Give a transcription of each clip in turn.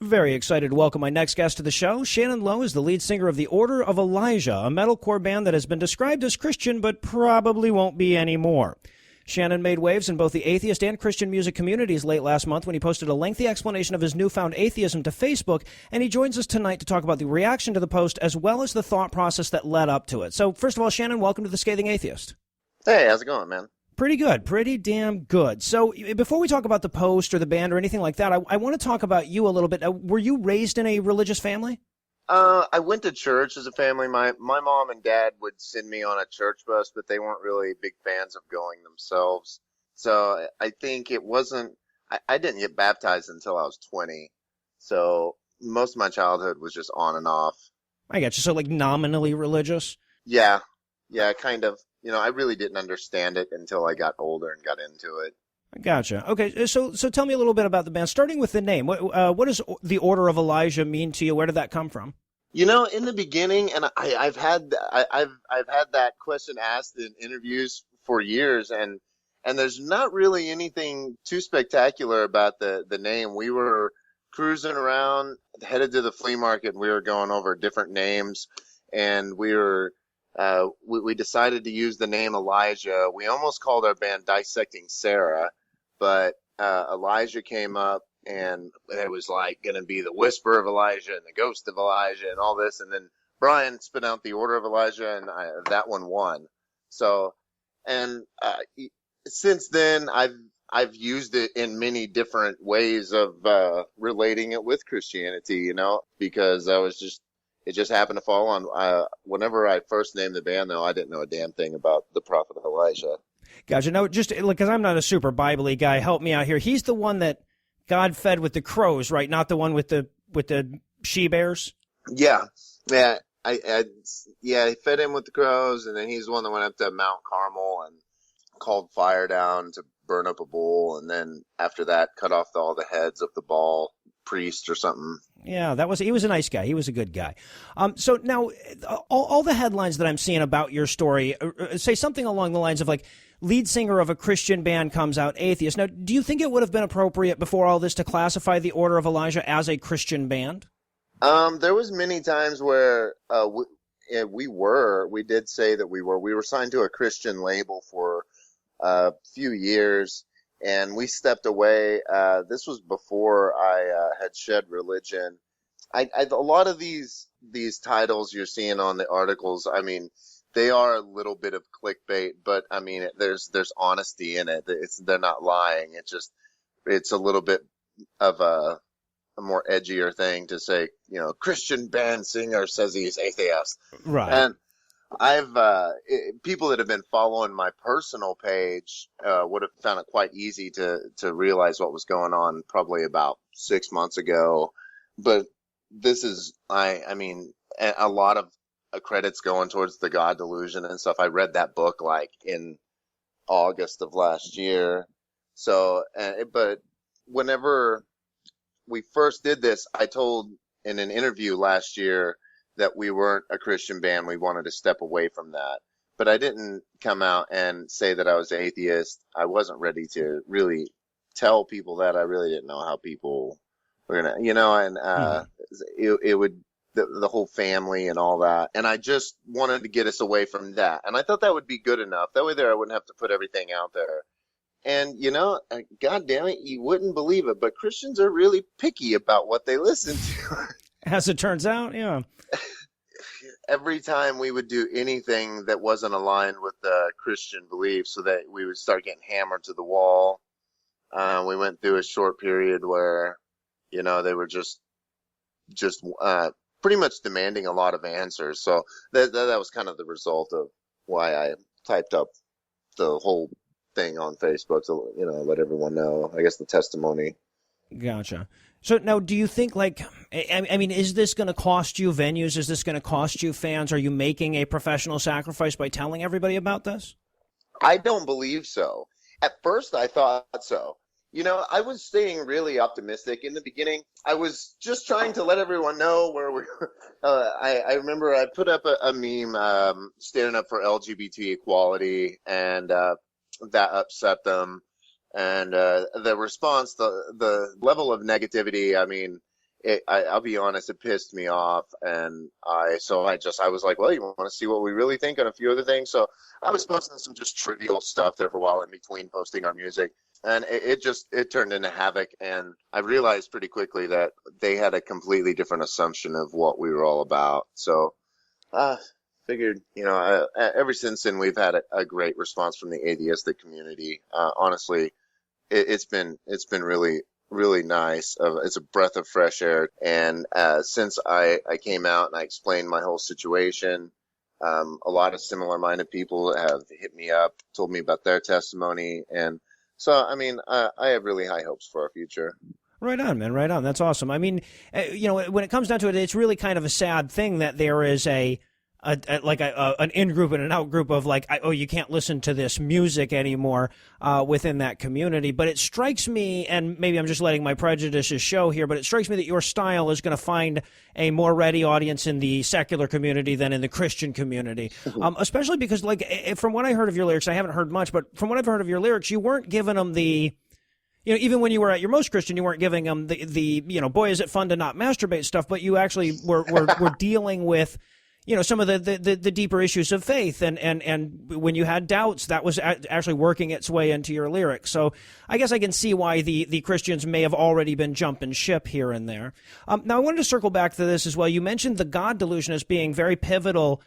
Very excited to welcome my next guest to the show. Shannon Lowe is the lead singer of the Order of Elijah, a metalcore band that has been described as Christian but probably won't be anymore. Shannon made waves in both the atheist and Christian music communities late last month when he posted a lengthy explanation of his newfound atheism to Facebook, and he joins us tonight to talk about the reaction to the post as well as the thought process that led up to it. So first of all, Shannon, welcome to The Scathing Atheist. Hey, how's it going, man? Pretty good. Pretty damn good. So before we talk about the post or the band or anything like that, I want to talk about you a little bit. Were you raised in a religious family? I went to church as a family. My mom and dad would send me on a church bus, but they weren't really big fans of going themselves. So I think it wasn't, I didn't get baptized until I was 20. So most of my childhood was just on and off. I got you. So like nominally religious? Yeah, kind of. You know, I really didn't understand it until I got older and got into it. Gotcha. Okay, so tell me a little bit about the band, starting with the name. What does the Order of Elijah mean to you? Where did that come from? You know, in the beginning, and I've had that question asked in interviews for years, and there's not really anything too spectacular about the name. We were cruising around, headed to the flea market, and we were going over different names, and we decided to use the name Elijah. We almost called our band Dissecting Sarah, but Elijah came up, and it was like going to be the Whisper of Elijah and the Ghost of Elijah and all this. And then Brian spit out the Order of Elijah, and that one won. So, and since then, I've used it in many different ways of relating it with Christianity, you know, because it just happened to fall on, whenever I first named the band, though, I didn't know a damn thing about the prophet Elijah. Gotcha. Now, just because I'm not a super Bible-y guy, help me out here. He's the one that God fed with the crows, right? Not the one with the she-bears? Yeah. Yeah. He fed him with the crows, and then he's the one that went up to Mount Carmel and called fire down to burn up a bull, and then after that cut off all the heads of the Baal priest or something. Yeah, he was a nice guy. He was a good guy. So now, all the headlines that I'm seeing about your story say something along the lines of like, lead singer of a Christian band comes out atheist. Now, do you think it would have been appropriate before all this to classify the Order of Elijah as a Christian band? There was many times where we did say that we were signed to a Christian label for a few years. And we stepped away. This was before I had shed religion. A lot of these titles you're seeing on the articles, I mean, they are a little bit of clickbait, but I mean, there's honesty in it. They're not lying. It's a little bit of a more edgier thing to say, you know, Christian band singer says he's atheist. Right. And people that have been following my personal page would have found it quite easy to realize what was going on probably about 6 months ago. But this is, I mean, a lot of credits going towards the God delusion and stuff. I read that book like in August of last year. So, but whenever we first did this, I told in an interview last year that we weren't a Christian band. We wanted to step away from that. But I didn't come out and say that I was atheist. I wasn't ready to really tell people that. I really didn't know how people were going to, you know, and it would, the whole family and all that. And I just wanted to get us away from that. And I thought that would be good enough. That way I wouldn't have to put everything out there. And, you know, God damn it, you wouldn't believe it, but Christians are really picky about what they listen to. As it turns out, yeah. Every time we would do anything that wasn't aligned with the Christian beliefs, so that we would start getting hammered to the wall. We went through a short period where, you know, they were just pretty much demanding a lot of answers. So that was kind of the result of why I typed up the whole thing on Facebook to, you know, let everyone know, I guess, the testimony. Gotcha. So now, do you think, like, I mean, is this going to cost you venues? Is this going to cost you fans? Are you making a professional sacrifice by telling everybody about this? I don't believe so. At first, I thought so. You know, I was staying really optimistic. In the beginning, I was just trying to let everyone know where we were. I remember I put up a meme standing up for LGBT equality, and that upset them. And the response, the level of negativity, I mean, I'll be honest, it pissed me off, and I was like, well, you want to see what we really think on a few other things? So I was posting some just trivial stuff there for a while in between posting our music, and it turned into havoc. And I realized pretty quickly that they had a completely different assumption of what we were all about. So, figured, ever since then we've had a great response from the atheistic community. Honestly, it's been really, really nice. It's a breath of fresh air. And since I came out and I explained my whole situation, a lot of similar-minded people have hit me up, told me about their testimony. And so, I mean, I have really high hopes for our future. Right on, man. Right on. That's awesome. I mean, when it comes down to it, it's really kind of a sad thing that there is an in-group and an out-group of you can't listen to this music anymore within that community. But it strikes me, and maybe I'm just letting my prejudices show here, but it strikes me that your style is going to find a more ready audience in the secular community than in the Christian community. Especially because, from what I heard of your lyrics, I haven't heard much, but from what I've heard of your lyrics, you weren't giving them the... even when you were at your most Christian, you weren't giving them the boy, is it fun to not masturbate stuff, but you actually were dealing with, some of the deeper issues of faith. And when you had doubts, that was actually working its way into your lyrics. So I guess I can see why the Christians may have already been jumping ship here and there. Now I wanted to circle back to this as well. You mentioned the God delusion as being very pivotal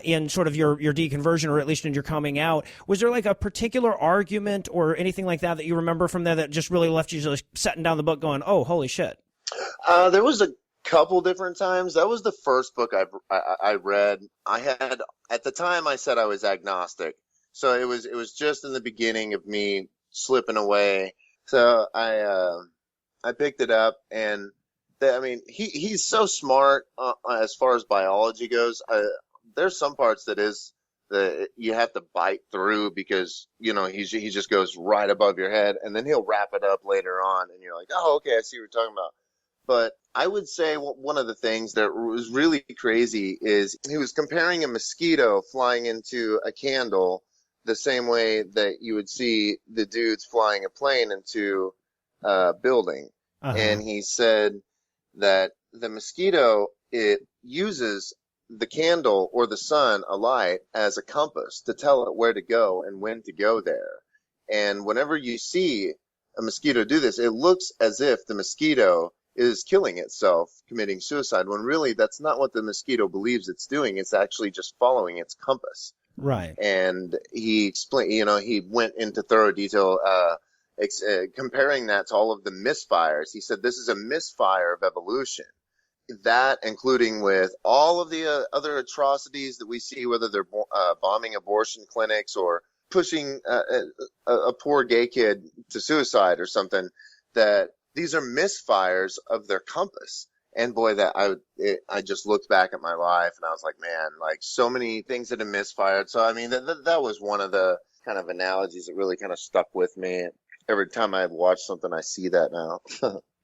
in sort of your deconversion, or at least in your coming out. Was there a particular argument or anything like that you remember from there that just really left you just setting down the book going, oh, holy shit? There was a couple different times. That was the first book I read. At the time I said I was agnostic. So it was just in the beginning of me slipping away. So I picked it up, and he's so smart as far as biology goes. There's some parts that you have to bite through because, he just goes right above your head, and then he'll wrap it up later on and you're like, oh, okay, I see what you're talking about. But I would say one of the things that was really crazy is he was comparing a mosquito flying into a candle the same way that you would see the dudes flying a plane into a building. Uh-huh. And he said that the mosquito, it uses the candle or the sun, a light, as a compass to tell it where to go and when to go there. And whenever you see a mosquito do this, it looks as if the mosquito is killing itself, committing suicide, when really that's not what the mosquito believes it's doing. It's actually just following its compass. Right. And he explained, he went into thorough detail, comparing that to all of the misfires. He said this is a misfire of evolution. That, including with all of the other atrocities that we see, whether they're bombing abortion clinics or pushing a poor gay kid to suicide or something, that these are misfires of their compass. And boy, I just looked back at my life and I was like, man, so many things that have misfired. So, I mean, that was one of the kind of analogies that really kind of stuck with me. Every time I watch something, I see that now.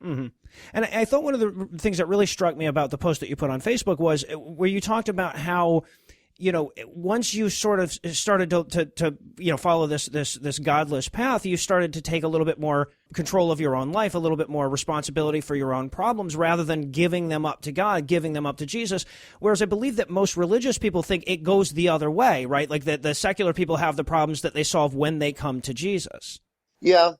Mm-hmm. And I thought one of the things that really struck me about the post that you put on Facebook was where you talked about how, once you sort of started to follow this godless path, you started to take a little bit more control of your own life, a little bit more responsibility for your own problems, rather than giving them up to God, giving them up to Jesus. Whereas I believe that most religious people think it goes the other way, right? Like the secular people have the problems that they solve when they come to Jesus. Yeah.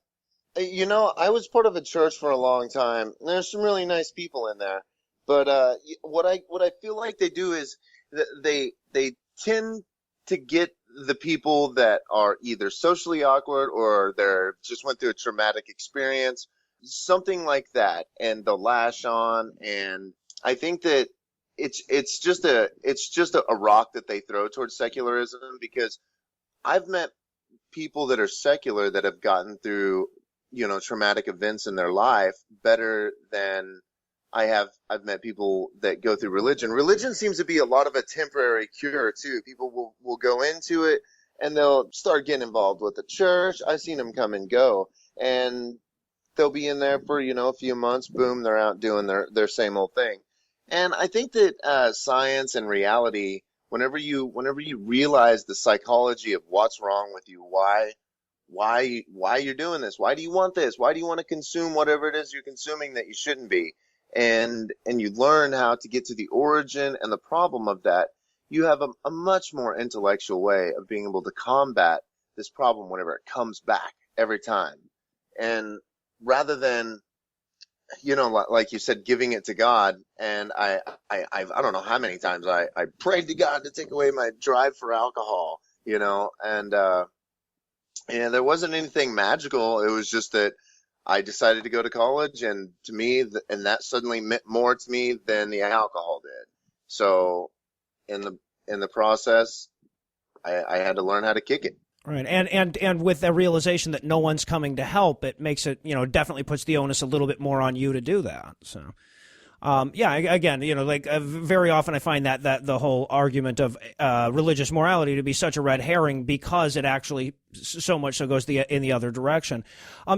I was part of a church for a long time. There's some really nice people in there. But what I feel like they do is they tend to get the people that are either socially awkward or they're just went through a traumatic experience, something like that, and they'll lash on. And I think that it's just a rock that they throw towards secularism, because I've met people that are secular that have gotten through traumatic events in their life better than I've met people that go through religion. Religion seems to be a lot of a temporary cure too. People will go into it and they'll start getting involved with the church. I've seen them come and go, and they'll be in there for, a few months. Boom, they're out doing their same old thing. And I think that science and reality, whenever you realize the psychology of what's wrong with you, why you're doing this, why do you want this, why do you want to consume whatever it is you're consuming that you shouldn't be, and you learn how to get to the origin and the problem of that, you have a much more intellectual way of being able to combat this problem whenever it comes back every time. And rather than, like you said, giving it to God, and I don't know how many times I prayed to God to take away my drive for alcohol, and there wasn't anything magical. It was just that I decided to go to college, and to me, and that suddenly meant more to me than the alcohol did. So in the process, I had to learn how to kick it. Right, and with the realization that no one's coming to help, it makes it, definitely puts the onus a little bit more on you to do that. So, again, very often I find that the whole argument of religious morality to be such a red herring because it actually so much so goes in the other direction.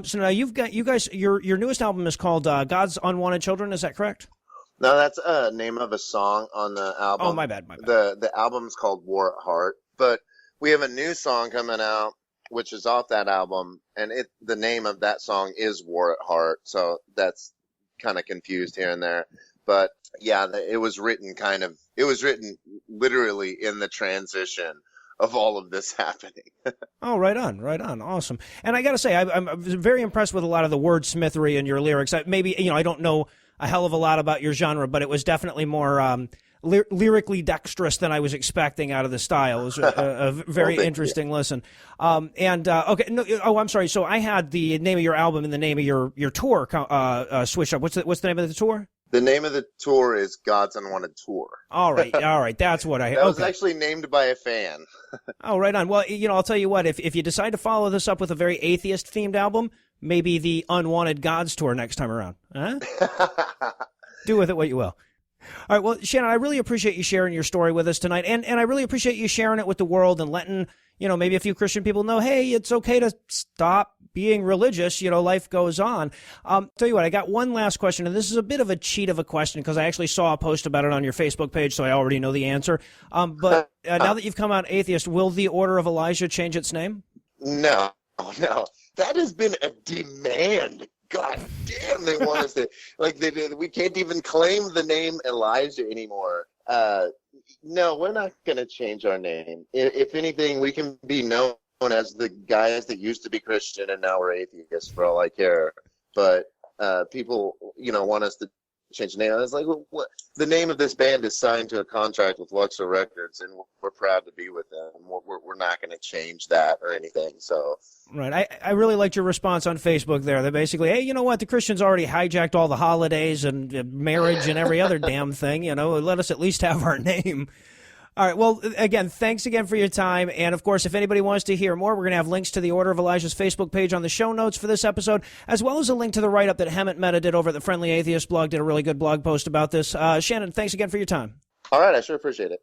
So now you guys, your newest album is called God's Unwanted Children. Is that correct? No, that's a name of a song on the album. Oh, my bad. The album's called War at Heart, but we have a new song coming out, which is off that album, and the name of that song is War at Heart, so that's kind of confused here and there. But yeah, it was written literally in the transition of all of this happening. Oh, right on. Awesome. And I got to say, I'm very impressed with a lot of the wordsmithery in your lyrics. Maybe, I don't know a hell of a lot about your genre, but it was definitely more lyrically dexterous than I was expecting out of the style. It was a very interesting listen. Okay. No, I'm sorry. So I had the name of your album and the name of your tour switched up. What's the name of the tour? The name of the tour is God's Unwanted Tour. All right. That's what that was actually named by a fan. Oh, right on. Well, I'll tell you what, if you decide to follow this up with a very atheist-themed album, maybe the Unwanted Gods Tour next time around. Huh? Do with it what you will. All right, well, Shannon, I really appreciate you sharing your story with us tonight, and I really appreciate you sharing it with the world and letting, maybe a few Christian people know, hey, it's okay to stop being religious, life goes on. Tell you what, I got one last question, and this is a bit of a cheat of a question because I actually saw a post about it on your Facebook page, so I already know the answer. But now that you've come out atheist, will the Order of Elijah change its name? No. That has been a demand. God damn, they want us to, we can't even claim the name Elijah anymore. No, we're not going to change our name. If anything, we can be known as the guys that used to be Christian and now we're atheists for all I care. But people, want us to change the name. I was like, well, what? The name of this band is signed to a contract with Luxor Records, and we're proud to be with them. We're not going to change that or anything. So. Right. I really liked your response on Facebook there. They're basically, hey, you know what? The Christians already hijacked all the holidays and marriage and every other damn thing. Let us at least have our name. All right. Well, again, thanks again for your time. And, of course, if anybody wants to hear more, we're going to have links to the Order of Elijah's Facebook page on the show notes for this episode, as well as a link to the write-up that Hemant Mehta did over at the Friendly Atheist blog, did a really good blog post about this. Shannon, thanks again for your time. All right. I sure appreciate it.